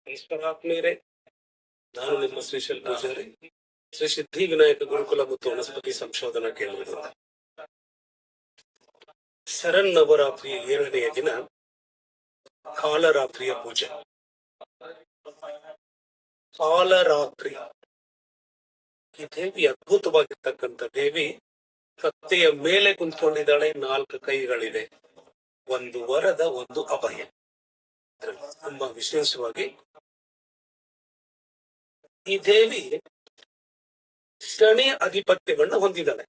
ನಮಸ್ಕಾರ ಆತ್ಮೀಯರೇ, ನಾನು ನಿಮ್ಮ ಶ್ರೀಶೈಲ್ ಪೂಜಾರಿ, ಶ್ರೀ ಸಿದ್ಧಿ ವಿನಾಯಕ ಗುರುಕುಲ ಮತ್ತು ವನಸ್ಪತಿ ಸಂಶೋಧನಾ ಕೇಂದ್ರದಿಂದ. ಶರನ್ನವರಾತ್ರಿಯ 7ನೆಯ ದಿನ ಕಾಲರಾತ್ರಿಯ ಪೂಜೆ. ಕಾಲರಾತ್ರಿ ಈ ದೇವಿ ಅದ್ಭುತವಾಗಿರ್ತಕ್ಕಂಥ ದೇವಿ. ಕತ್ತೆಯ ಮೇಲೆ ಕುಂತ್ಕೊಂಡಿದ್ದಾಳೆ, 4 ಕೈಗಳಿದೆ, ಒಂದು ವರದ, ಒಂದು ಅಭಯ. ತುಂಬಾ ವಿಶೇಷವಾಗಿ ಈ ದೇವಿ ಶನಿ ಅಧಿಪತ್ಯವನ್ನು ಹೊಂದಿದ್ದಾಳೆ.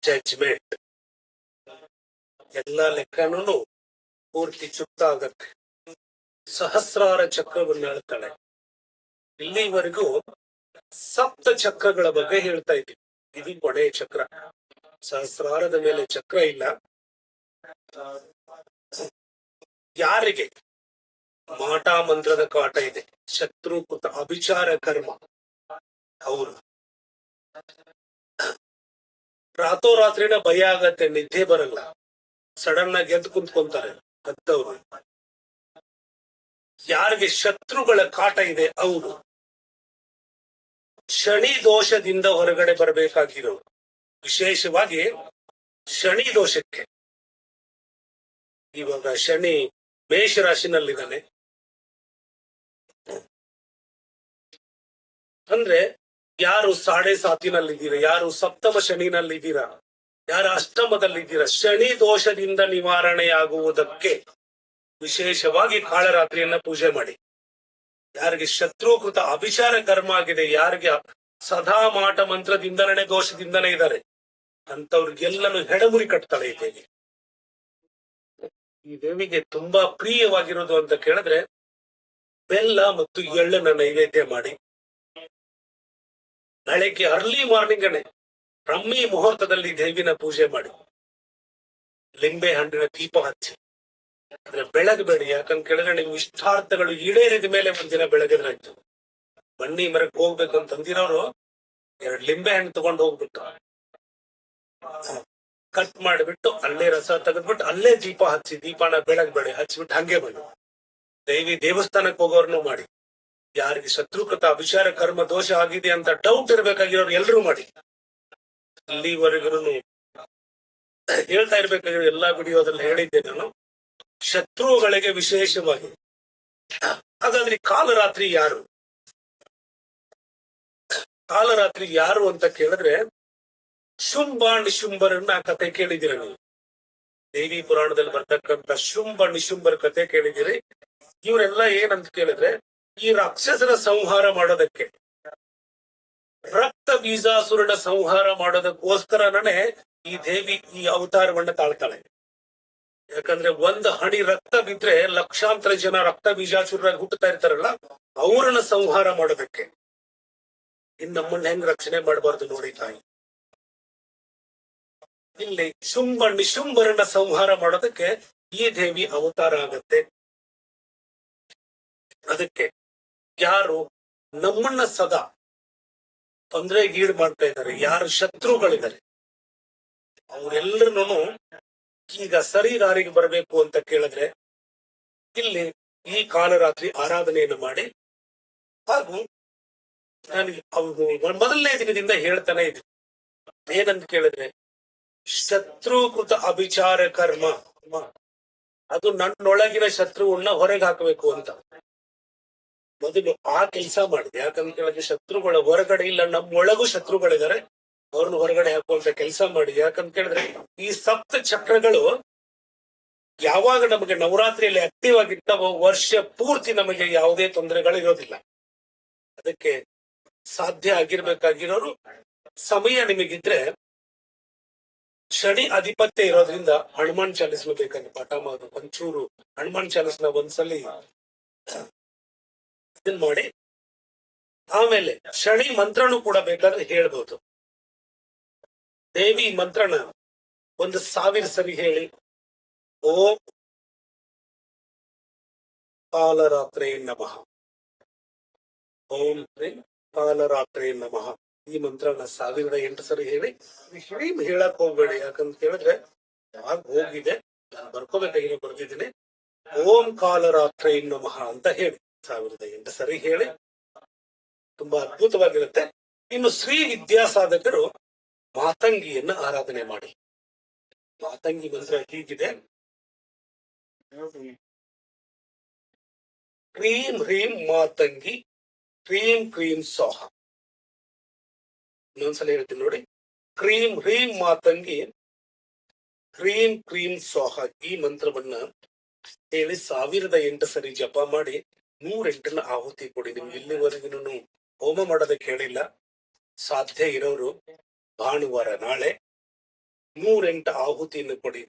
ಜಡ್ಜ್ಮೆಂಟ್ ಎಲ್ಲ ಲೆಕ್ಕನೂ ಪೂರ್ತಿ ಚುಕ್ತ ಆಗತ್ತೆ. ಸಹಸ್ರಾರ ಚಕ್ರವನ್ನು ಹೇಳ್ತಾಳೆ. ಇಲ್ಲಿವರೆಗೂ ಸಪ್ತ ಚಕ್ರಗಳ ಬಗ್ಗೆ ಹೇಳ್ತಾ ಇದ್ದೀವಿ. ಇದು ಕೊನೆಯ ಚಕ್ರ. ಸಹಸ್ರಾರದ ಮೇಲೆ ಚಕ್ರ ಇಲ್ಲ. ಯಾರಿಗೆ ಮಾಟ ಮಂತ್ರದ ಕಾಟ ಇದೆ, ಶತ್ರುಕೃತ ಅಭಿಚಾರ ಕರ್ಮ, ಅವರು ರಾತ್ರೋರಾತ್ರಿನ ಭಯ ಆಗತ್ತೆ, ನಿದ್ದೆ ಬರಲ್ಲ, ಸಡನ್ ಆಗಿ ಎದ್ದು ಕುಂತ್ಕೊಂತಾರೆ ಅಂತವ್ರು. ಯಾರಿಗೆ ಶತ್ರುಗಳ ಕಾಟ ಇದೆ ಅವರು ಶನಿ ದೋಷದಿಂದ ಹೊರಗಡೆ ಬರಬೇಕಾಗಿರೋರು. ವಿಶೇಷವಾಗಿ ಶನಿ ದೋಷಕ್ಕೆ ಇವಾಗ ಶನಿ ಮೇಷರಾಶಿನಲ್ಲಿದ್ದಾನೆ ಅಂದ್ರೆ, ಯಾರು 7.5 ಯಾರು ಸಪ್ತಮ ಶನಿನಲ್ಲಿದ್ದೀರಾ, ಯಾರು ಅಷ್ಟಮದಲ್ಲಿದ್ದೀರಾ, ಶನಿ ದೋಷದಿಂದ ನಿವಾರಣೆಯಾಗುವುದಕ್ಕೆ ವಿಶೇಷವಾಗಿ ಕಾಳರಾತ್ರಿಯನ್ನ ಪೂಜೆ ಮಾಡಿ. ಯಾರಿಗೆ ಶತ್ರುಕೃತ ಅಭಿಚಾರ ಕರ್ಮ ಆಗಿದೆ, ಯಾರಿಗೆ ಸದಾ ಮಾಟ ಮಂತ್ರದಿಂದಲೇ ದೋಷದಿಂದಲೇ ಇದ್ದಾರೆ ಅಂತವ್ರಿಗೆಲ್ಲನೂ ಹೆಡಮುರಿ ಕಟ್ತಾಳೆ ಈ ದೇವಿ. ಈ ದೇವಿಗೆ ತುಂಬಾ ಪ್ರಿಯವಾಗಿರೋದು ಅಂತ ಕೇಳಿದ್ರೆ, ಬೆಲ್ಲ ಮತ್ತು ಎಳ್ಳನ್ನ ನೈವೇದ್ಯ ಮಾಡಿ ಬೆಳಗ್ಗೆ ಅರ್ಲಿ ಮಾರ್ನಿಂಗ್ ಬ್ರಹ್ಮಿ ಮುಹೂರ್ತದಲ್ಲಿ ದೇವಿನ ಪೂಜೆ ಮಾಡಿ, ಲಿಂಬೆ ಹಣ್ಣಿನ ದೀಪ ಹಚ್ಚಿ. ಆದ್ರೆ ಬೆಳಗಬೇಡಿ, ಯಾಕಂತ ಕೇಳಿದ್ರೆ ನಿಮ್ ಇಷ್ಟಾರ್ಥಗಳು ಈಡೇರಿದ ಮೇಲೆ ಒಂದಿನ ಬೆಳಗದ್ರಾಯ್ತು. ಬನ್ನಿ ಮರಕ್ಕೆ ಹೋಗ್ಬೇಕು ಅಂತಂದಿರೋರು 2 ಲಿಂಬೆ ಹಣ್ಣು ತಗೊಂಡು ಹೋಗ್ಬಿಟ್ಟು ಕಟ್ ಮಾಡಿಬಿಟ್ಟು ಅಲ್ಲೇ ರಸ ತೆಗೆದ್ಬಿಟ್ಟು ಅಲ್ಲೇ ದೀಪ ಹಚ್ಚಿ, ದೀಪನ ಬೆಳಗ್ಬೇಡಿ, ಹಚ್ಚಿಬಿಟ್ಟು ಹಂಗೆ ಬನ್ನಿ. ದೇವಸ್ಥಾನಕ್ಕೆ ಹೋಗೋರ್ನು ಮಾಡಿ. ಯಾರಿಗೆ ಶತ್ರುಕೃತ ಅಭಿಚಾರ ಕರ್ಮ ದೋಷ ಆಗಿದೆ ಅಂತ ಡೌಟ್ ಇರ್ಬೇಕಾಗಿರೋರು ಎಲ್ರೂ ಮಾಡಿ. ಇಲ್ಲಿವರೆಗೂ ಹೇಳ್ತಾ ಇರ್ಬೇಕಾಗಿರೋ ಎಲ್ಲಾ ವಿಡಿಯೋದಲ್ಲಿ ಹೇಳಿದ್ದೆ ನಾನು, ಶತ್ರುಗಳಿಗೆ ವಿಶೇಷವಾಗಿ. ಹಾಗಾದ್ರೆ ಕಾಲರಾತ್ರಿ ಯಾರು? ಕಾಲರಾತ್ರಿ ಯಾರು ಅಂತ ಕೇಳಿದ್ರೆ, ಶುಂಭ ನಿಶುಂಭರನ್ನ ಕತೆ ಕೇಳಿದಿರ ನೀವು. ದೇವಿ ಪುರಾಣದಲ್ಲಿ ಬರ್ತಕ್ಕಂಥ ಶುಂಭ ನಿಶುಂಭರ ಕತೆ ಕೇಳಿದಿರಿ. ಇವರೆಲ್ಲ ಏನಂತ ಕೇಳಿದ್ರೆ, ಈ ರಾಕ್ಷಸರ ಸಂಹಾರ ಮಾಡೋದಕ್ಕೆ, ರಕ್ತ ಬೀಜಾಸುರನ ಸಂಹಾರ ಮಾಡೋದಕ್ಕೋಸ್ಕರನೇ ಈ ದೇವಿ ಈ ಅವತಾರವನ್ನ ತಾಳ್ತಾಳೆ. ಯಾಕಂದ್ರೆ 1 ಹನಿ ರಕ್ತ ಬಿದ್ರೆ ಲಕ್ಷಾಂತರ ಜನ ರಕ್ತ ಬೀಜಾಸುರರಾಗಿ ಹುಟ್ಟುತ್ತಾ ಇರ್ತಾರಲ್ಲ, ಅವರನ್ನ ಸಂಹಾರ ಮಾಡೋದಕ್ಕೆ. ಇನ್ ನಮ್ಮನ್ನ ಹೆಂಗ್ ರಕ್ಷಣೆ ಮಾಡಬಾರ್ದು ನೋಡಿ ತಾಯಿ. ಇಲ್ಲಿ ಶುಂಭ ನಿಶುಂಭರನ್ನ ಸಂಹಾರ ಮಾಡೋದಕ್ಕೆ ಈ ದೇವಿ ಅವತಾರ ಆಗತ್ತೆ. ಅದಕ್ಕೆ ಯಾರು ನಮ್ಮನ್ನ ಸದಾ ತೊಂದರೆಗೀಡು ಮಾಡ್ತಾ ಇದ್ದಾರೆ, ಯಾರು ಶತ್ರುಗಳಿದ್ದಾರೆ, ಅವರೆಲ್ಲರನ್ನು ಈಗ ಸರಿ ದಾರಿಗೆ ಬರಬೇಕು ಅಂತ ಕೇಳಿದ್ರೆ ಇಲ್ಲಿ ಈ ಕಾಲರಾತ್ರಿ ಆರಾಧನೆಯನ್ನು ಮಾಡಿ. ಹಾಗೂ ನನಗೆ ಅವರು ಮೊದಲನೇ ದಿನದಿಂದ ಹೇಳ್ತಾನೆ ಇದ್ದೀನಿ, ಏನಂತ ಕೇಳಿದ್ರೆ, ಶತ್ರುಕೃತ ಅಭಿಚಾರ ಕರ್ಮ, ಅದು ನನ್ನೊಳಗಿನ ಶತ್ರುವನ್ನ ಹೊರಗೆ ಹಾಕಬೇಕು ಅಂತ ಮೊದಲು ಆ ಕೆಲಸ ಮಾಡಿದೆ. ಯಾಕಂತ ಕೇಳಿದ್ರೆ ಶತ್ರುಗಳ ಹೊರಗಡೆ ಇಲ್ಲ, ನಮ್ಮೊಳಗೂ ಶತ್ರುಗಳಿದ್ದಾರೆ, ಅವ್ರನ್ನ ಹೊರಗಡೆ ಹಾಕುವಂತ ಕೆಲಸ ಮಾಡಿದೆ. ಯಾಕಂತ ಕೇಳಿದ್ರೆ ಈ ಸಪ್ತ ಚಕ್ರಗಳು ಯಾವಾಗ ನಮಗೆ ನವರಾತ್ರಿಯಲ್ಲಿ ಆಕ್ಟಿವ್ ಆಗಿರ್ತಾವೋ ವರ್ಷ ಪೂರ್ತಿ ನಮಗೆ ಯಾವುದೇ ತೊಂದರೆಗಳು ಇರೋದಿಲ್ಲ. ಅದಕ್ಕೆ ಸಾಧ್ಯ ಆಗಿರ್ಬೇಕಾಗಿರೋರು ಸಮಯ ನಿಮಗಿದ್ರೆ, ಶನಿ ಅಧಿಪತ್ಯ ಇರೋದ್ರಿಂದ ಹನುಮಾನ್ ಚಾಲಿಸ್ನ ಬೇಕಾದ್ರೆ ಪಾಠ ಮಾಡೋದು, ಒಂಚೂರು ಹನುಮಾನ್ ಚಾಲಿಸ್ನ ಒಂದ್ಸಲಿ ಇದನ್ ಮಾಡಿ, ಆಮೇಲೆ ಶನಿ ಮಂತ್ರನೂ ಕೂಡ ಬೇಕಾದ್ರೆ ಹೇಳ್ಬೋದು. ದೇವಿ ಮಂತ್ರನ 1000 ಸರಿ ಹೇಳಿ, ಓಂ ಕಾಲರಾತ್ರಿ ನಮಃ, ಓಂ ಕಾಲರಾತ್ರಿ ನಮಃ, ಈ ಮಂತ್ರನ 1008 ಸರಿ ಹೇಳಿ. ಹೇಳಕ್ ಹೋಗ್ಬೇಡಿ, ಯಾಕಂತ ಕೇಳಿದ್ರೆ ಯಾವಾಗ ಹೋಗಿದೆ, ನಾನು ಬರ್ಕೋಬೇಕಾಗಿರೋ ಬರ್ದಿದ್ದೀನಿ. ಓಂ ಕಾಲರಾತ್ರಿ ನಮಃ ಅಂತ ಹೇಳಿ 1008 ಸರಿ ಹೇಳಿ. ತುಂಬಾ ಅದ್ಭುತವಾಗಿರುತ್ತೆ. ಇನ್ನು ಶ್ರೀ ವಿದ್ಯಾಸಾಧಕರು ಮಾತಂಗಿಯನ್ನ ಆರಾಧನೆ ಮಾಡಿ. ಮಾತಂಗಿ ಮಂತ್ರ ಹೀಗಿದೆ: ಕ್ರೀಂ ಹ್ರೀಂ ಮಾತಂಗಿ ಕ್ರೀಂ ಕ್ರೀಂ ಸ್ವಾಹ. ಇನ್ನೊಂದ್ಸಲ ಹೇಳ್ತೀನಿ ನೋಡಿ: ಕ್ರೀಂ ಹ್ರೀಂ ಮಾತಂಗಿ ಕ್ರೀಂ ಕ್ರೀಂ ಸ್ವಾಹ. ಈ ಮಂತ್ರವನ್ನ ಹೇಳಿ 1008 ಸರಿ ಜಪ ಮಾಡಿ 108 ಆಹುತಿ ಕೊಡಿ. ನಿಮ್ಗೆ ಇಲ್ಲಿವರೆಗೂ ಹೋಮ ಮಾಡೋದಕ್ಕೆ ಹೇಳಿಲ್ಲ. ಸಾಧ್ಯ ಇರೋರು ಭಾನುವಾರ ನಾಳೆ 108 ಆಹುತಿಯನ್ನು ಕೊಡಿ.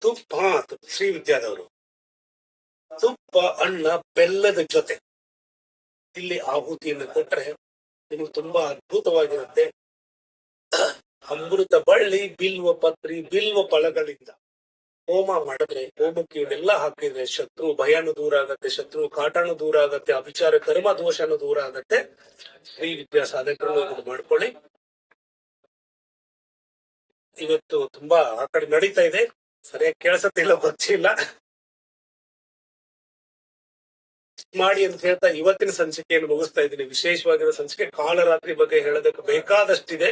ತುಪ್ಪ ಶ್ರೀ ವಿದ್ಯಾದವರು ತುಪ್ಪ ಅನ್ನ ಬೆಲ್ಲದ ಜೊತೆ ಇಲ್ಲಿ ಆಹುತಿಯನ್ನು ಕೊಟ್ರೆ ನಿಮಗೆ ತುಂಬಾ ಅದ್ಭುತವಾಗಿರುತ್ತೆ. ಅಮೃತ ಬಳ್ಳಿ, ಬಿಲ್ವ ಪತ್ರಿ, ಬಿಲ್ವ ಫಲಗಳಿಂದ ಹೋಮ ಮಾಡಿದ್ರೆ, ಹೋಮಕ್ಕೆ ಇವನ್ನೆಲ್ಲ ಹಾಕಿದ್ರೆ ಶತ್ರು ಭಯನೂ ದೂರ ಆಗತ್ತೆ, ಶತ್ರು ಕಾಟನು ದೂರ ಆಗತ್ತೆ, ಅಭಿಚಾರ ಕರ್ಮ ದೋಷನೂ ದೂರ ಆಗತ್ತೆ. ಶ್ರೀ ವಿದ್ಯಾಸಾಧಕರು ಮಾಡ್ಕೊಳ್ಳಿ. ಇವತ್ತು ತುಂಬಾ ಆ ಕಡೆ ನಡೀತಾ ಇದೆ, ಸರಿಯಾಗಿ ಕೇಳಿಸತ್ತಿಲ್ಲ, ಗೊತ್ತಿಲ್ಲ ಮಾಡಿ ಅಂತ ಹೇಳ್ತಾ ಇವತ್ತಿನ ಸಂಚಿಕೆಯನ್ನು ಮುಗಿಸ್ತಾ ಇದ್ದೀನಿ. ವಿಶೇಷವಾಗಿರೋ ಸಂಚಿಕೆ ಕಾಲರಾತ್ರಿ ಬಗ್ಗೆ ಹೇಳೋದಕ್ಕೆ ಬೇಕಾದಷ್ಟಿದೆ,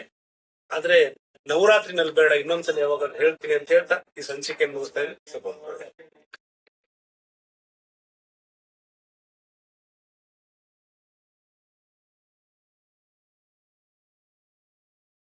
ಆದ್ರೆ ನವರಾತ್ರಿನಲ್ಲಿ ಬೇಡ, ಇನ್ನೊಂದ್ಸಲ ಯಾವಾಗ ಹೇಳ್ತೀನಿ ಅಂತ ಹೇಳ್ತಾ ಈ ಸಂಚಿಕೆಯನ್ನು ಮುಗಿಸ್ತಾ ಇದ್ದೀನಿ.